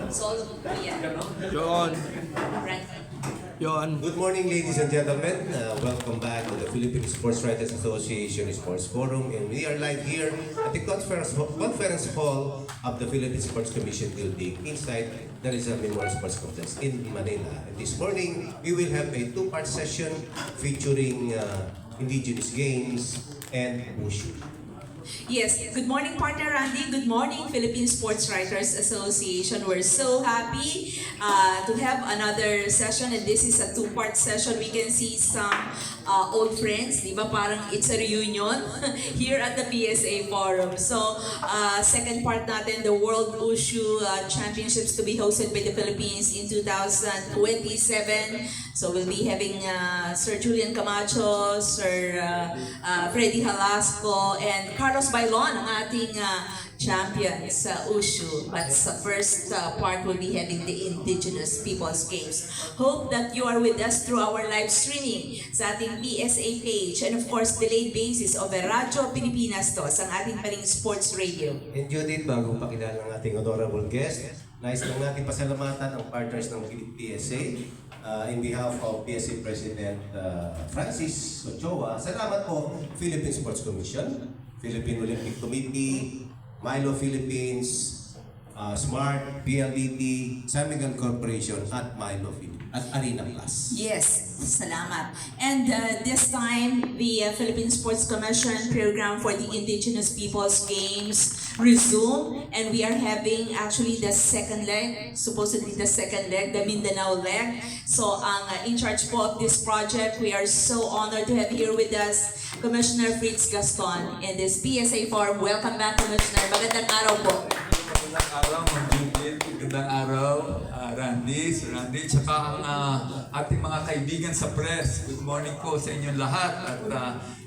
Solo yan. Yon. Right. Yon. Good morning, ladies and gentlemen. Welcome back to the Philippine Sports Writers Association Sports Forum, and we are live here at the conference hall of the Philippine Sports Commission building inside the Rizal Memorial Sports Complex in Manila. And this morning, we will have a two-part session featuring indigenous games and wushu. Yes, good morning partner Randy, good morning Philippine Sports Writers Association. We're so happy to have another session, and this is a two-part session. We can see some old friends, di ba? Parang it's a reunion here at the PSA Forum. So, second part natin, the World Wushu Championships to be hosted by the Philippines in 2027. So we'll be having Sir Julian Camacho, Sir Freddy Halasco, and Carlos Bailon, ang ating champion sa Wushu. But sa first part, we'll be having the Indigenous Peoples Games. Hope that you are with us through our live streaming sa ating PSA page, and of course, delayed basis of Radyo Pilipinas to, sa ating paling sports radio. And Judith, bago pakilala ng ating honorable guest, nais lang natin pasalamatan ang partners ng PSA. In behalf of PSA President Francis Ochoa, salamat po Philippine Sports Commission, Philippine Olympic Committee, Milo Philippines, Smart, PLDT, Samigan Corporation, at Milo Philippines, at Arena Plus. Yes, salamat. And this time, the Philippine Sports Commission program for the Indigenous Peoples Games resume, and we are having actually the second leg, supposedly the second leg, the Mindanao leg. So, ang in charge po of this project, we are so honored to have here with us Commissioner Fritz Gaston in this PSA Forum. Welcome back, Commissioner. Magandang araw po. Magandang araw, Ma'am Judith. Magandang araw, Randy, Sir Randy, tsaka ang ating mga kaibigan sa press. Good morning po sa inyong lahat. At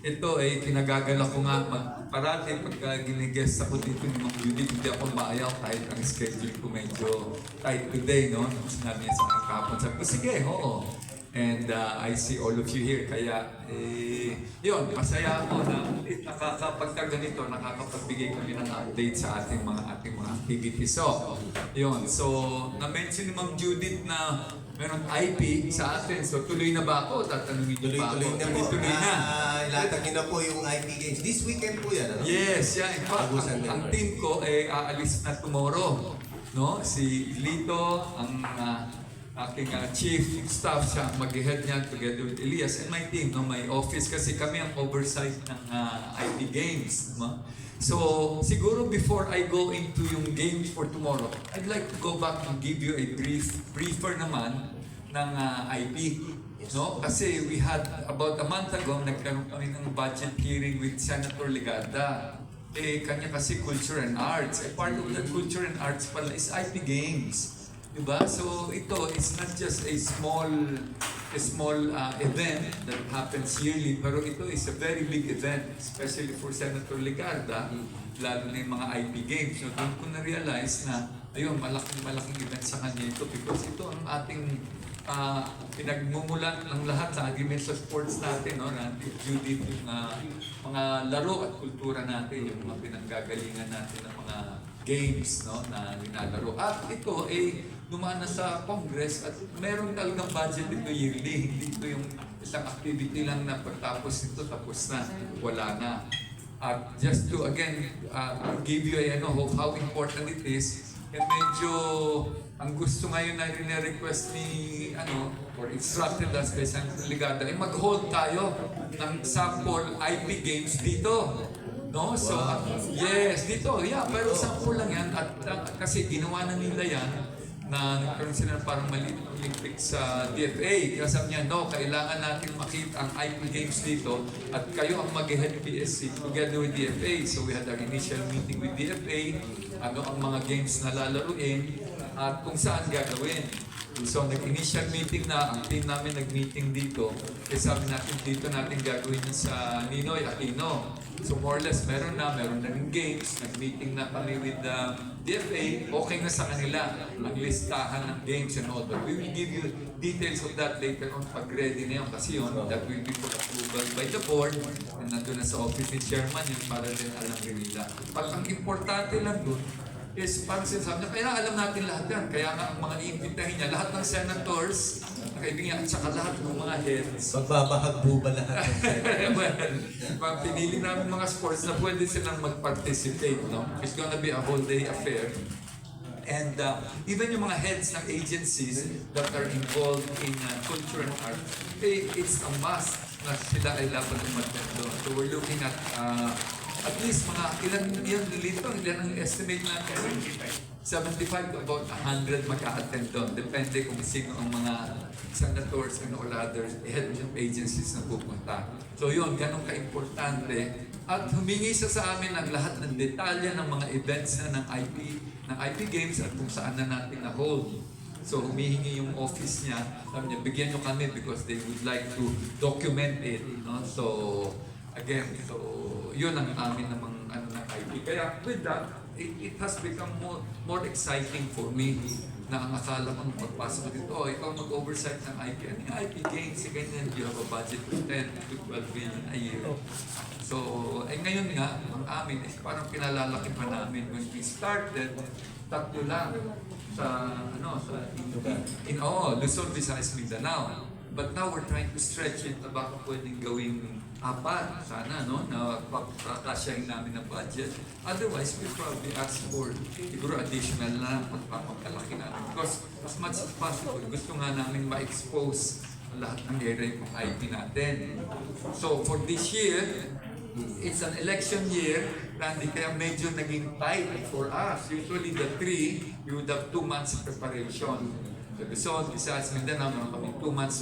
ito ay kinagagala ko nga parati pagka ginigest ako dito ni Ma'am Judith, hindi ako maayaw kahit ang schedule ko medyo tight today, no? Sinabi niya sa aking kapon. Sabi ko, sige, oo. And I see all of you here. Kaya, yun, masaya ako na nakakapagkaganito, nakakapagbigay kami ng update sa ating mga activities. So, yun. So, na-mention ni Ma'am Judith na meron IP sa atin. So, tuloy na ba ako? Tatanungin niyo ba ako? Tuloy na po. Ilatag na. niyo na po yung IP Games. This weekend po yan, ano? Yes, yeah. In fact, ang team ko ay aalis na tomorrow. No? Si Lito, ang aking chief staff, siya mag-head niya together with Elias and my team, no, my office, kasi kami ang oversight ng IP Games. No? So, siguro before I go into yung games for tomorrow, I'd like to go back and give you a briefer naman ng IP. No? Kasi we had, about a month ago, nagkaroon kami ng budget hearing with Senator Legarda. Kanya kasi culture and arts. Part of that culture and arts pala is IP Games. Diba? So ito is not just a small event that happens yearly, pero ito is a very big event, especially for Senator Legarda, lalo na yung mga IP Games. So doon ko na-realize na, ayun, malaking event sa kanya ito because ito ang ating pinagmumulan ng lahat sa agreement sa sports natin, no? Judith, yung mga laro at kultura natin, yung mga pinanggagalingan natin ng mga games, no, na nilalaro. At ito ay dumaan na sa Congress at meron talagang budget dito yearly. Hindi ito yung isang activity lang na pagtapos ito, tapos na, wala na. At just to again give you a hope how important it is, medyo ang gusto ngayon na rin-request ni or instructed us by Senator Legarda ay mag-hold tayo ng sample IP Games dito. No? So, yes, dito, yeah, pero sample lang yan. At kasi ginawa na nila yan, na nagkaroon sila ng parang maliit na Olympics sa DFA. Kaya sabi niya, no, kailangan natin makita ang IP Games dito at kayo ang mag-head PSC together with DFA. So we had our initial meeting with DFA, ano ang mga games na lalaruin at kung saan gagawin. So nag-initial meeting na, ang team namin nag-meeting dito. Kaya sabi natin dito natin gagawin sa Ninoy Aquino. So more or less meron na rin games. Nag-meeting na kami with DFA. Okay na sa kanila ang listahan ng games and all. But we will give you details of that later on pag ready na yun. Kasi yun, that will be for approval by the board. And nandun na sa office ni chairman yun para din alam rin nila. Pag ang importante lang dun, is parang sinasabi niya, kaya alam natin lahat yan. Kaya nga ang mga iimbitahin niya, lahat ng senators, na kaibigan, at saka lahat ng mga heads. Magbabahagbo ba lahat? Well, pinili namin mga sports na pwede silang mag-participate, no? It's gonna be a whole day affair. And even yung mga heads ng agencies that are involved in culture and art, it's a must na sila ay dapat umattend doon. So we're looking at least mga ilan yun dito, ilan ang estimate natin? 75 to about 100 mag-a-attend doon. Depende kung sino ang mga senators and all others, head of agencies na pupunta. So yun, ganun ka-importante. At humingi siya sa amin ng lahat ng detalye ng mga events na ng IP Games at kung saan na natin na-hold. So humihingi yung office niya, sabi niya, bigyan nyo kami because they would like to document it. No? So, again, so yun ang amin namang ano ng IP. Kaya with that, it has become more exciting for me na ang akala ko nung pagpasok ko dito, ikaw mag-oversight ng IP. Ano yung IP Games? Ganyan, you have a budget of 10 to 12 billion a year. So, ngayon nga, ang amin is parang pinalalaki pa namin. When we started, tatlo lang sa Luzon, Visayas, Mindanao. But now we're trying to stretch it na baka pwedeng gawing 4 sana, no? Na pagkakasyahin namin ng budget. Otherwise, we probably ask for siguro additional na pagpapakalaki namin. Because as much as possible, gusto nga namin ma-expose lahat ng area ng IP natin. So for this year, it's an election year, Randy, kaya medyo naging tight for us. Usually the 3, we would have 2 months of preparation. So Luzon, Visayas, Mindanao, meron kami 2 months.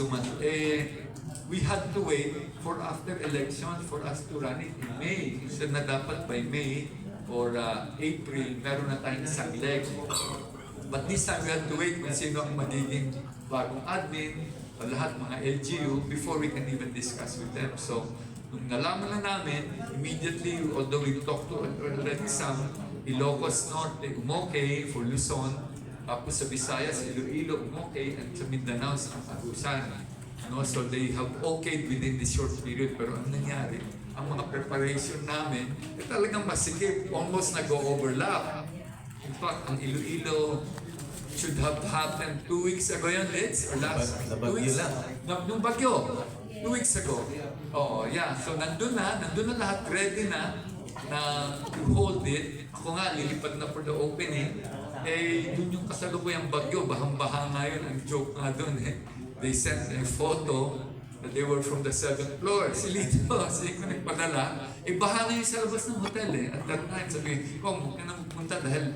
We had to wait for after election for us to run it in May. Instead na dapat by May or April, meron na tayong isang leg. But this time we had to wait kung sino ang magiging bagong admin, lahat mga LGU, before we can even discuss with them. So, nung nalaman na namin, immediately, although we talked to already some, Ilocos Norte, umokay for Luzon, tapos sa Visayas, Iloilo, umokay, at sa Mindanao, sa Agusan. No? So they have okayed within this short period. Pero ang nangyari, ang mga preparation namin, talagang masikip, almost nag-overlap. In fact, ang Iloilo should have happened 2 weeks ago yan, Liz? Or last? Sa Bagyo lang. Nung bagyo. 2 weeks ago. Oo, yeah. So nandun na lahat, ready na to hold it. Ako nga, lilipad na for the opening. Dun yung kasalukuyang bagyo, bahang-baha nga yun. Ang joke nga dun They sent a photo that they were from the 7th floor. Si Lito, si ko nagpadala, baha na yung sa labas ng hotel At that time, sabi, huwag ka na magpunta dahil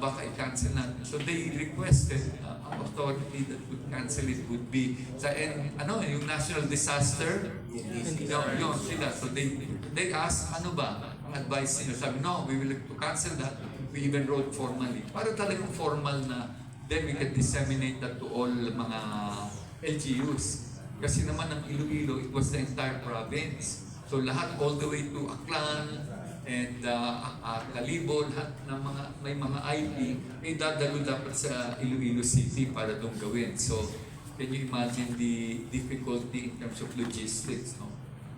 baka i-cancel natin. So they requested ang authority that would cancel it would be yung national disaster. Yun sila. So they asked, ano ba ang advice niyo? Sabi, no, we will to cancel that. We even wrote formally. Para talagang formal na then we can disseminate that to all mga LGUs. Kasi naman ang Iloilo, it was the entire province. So lahat all the way to Aklan and Kalibo, lahat ng may mga IP, dadalo dapat sa Iloilo City para doon gawin. So can you imagine the difficulty in terms of logistics, no?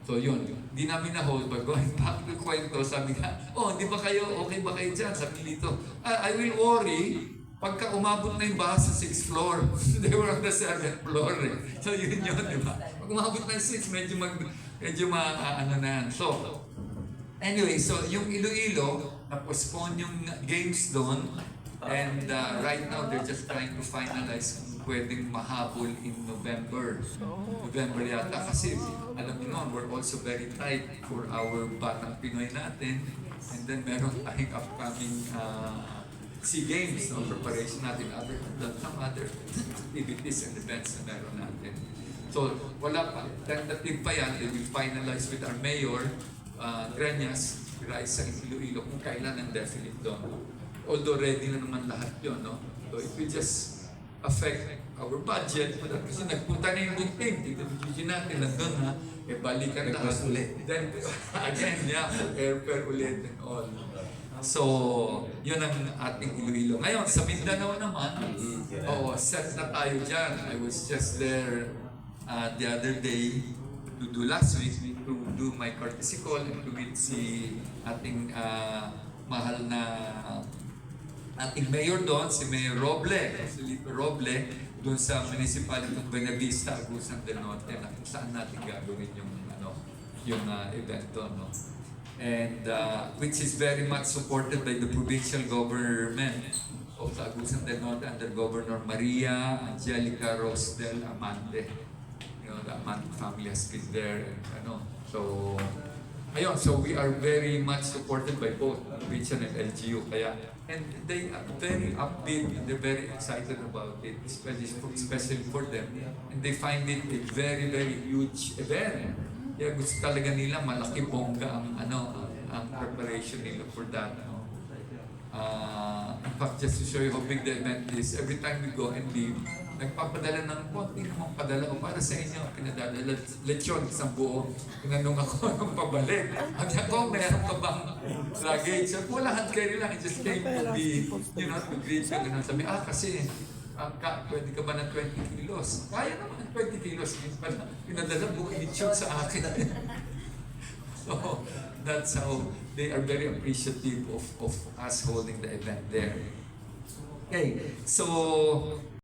So yun, di namin na-hold, but going back to kwento, sabi nga, di ba kayo, okay ba kayo dyan? Sabi dito, I will worry pagka umabot na yung baha sa 6th floor. They were on the 7th floor So yun, di ba? Pag umabot na yung 6, medyo ano na yan. So, anyway, so yung Iloilo, na-postpone yung games doon, and right now, they're just trying to finalize kung pwedeng mahabol in November. November yata kasi, alam niyo naman, we're also very tight for our Batang Pinoy natin. And then meron tayong upcoming SEA Games, preparation natin, some other activities and events na meron natin. So, wala pa. Tentative pa yan. They will finalize with our mayor, Greñas, Raisa, Iloilo, kung kailan ang definite doon. Although ready na naman lahat yun, no? So, it will just affect our budget. Kasi nagpunta na yung good team. Tignan natin, nandun ha. Balikan lahat. Request ulit. Then, again, airfare ulit and all. So, yun ang ating Iloilo. Ngayon, sa Mindanao naman, set na tayo dyan. I was just there the other day to do last week to do my courtesy call and to meet si ating mahal na ating mayor doon, si Mayor Roble, si Lito Roble, doon sa municipality ng Buenavista, Agusan del Norte, na kung saan natin gagawin yung event doon, no? And which is very much supported by the provincial government of Agusan del Norte under Governor Maria Angelica Rosdel Amante. You know, the Amante family has been there, and so ayun, so we are very much supported by both region and LGU, and they are very upbeat and they're very excited about it, especially for them, and they find it a very, very huge event. Kaya gusto talaga nila malaki bongga ang preparation nila for that. In fact, just to show you how big the event is, every time we go and leave, nagpapadala ng konti namang padala ko para sa inyo. Pinadala lechon, isang buo. Tinanong ako nung pabalik. Sabi ako, meron ka bang luggage? Sabi ko, wala, hand carry lang. I just came to be, to greet you. Ganun. Sabi, kasi, pwede ka ba ng 20 kilos? Kaya naman ng 20 kilos. Pinadala buong lechon sa akin. So, that's how they are very appreciative of us holding the event there. Okay, so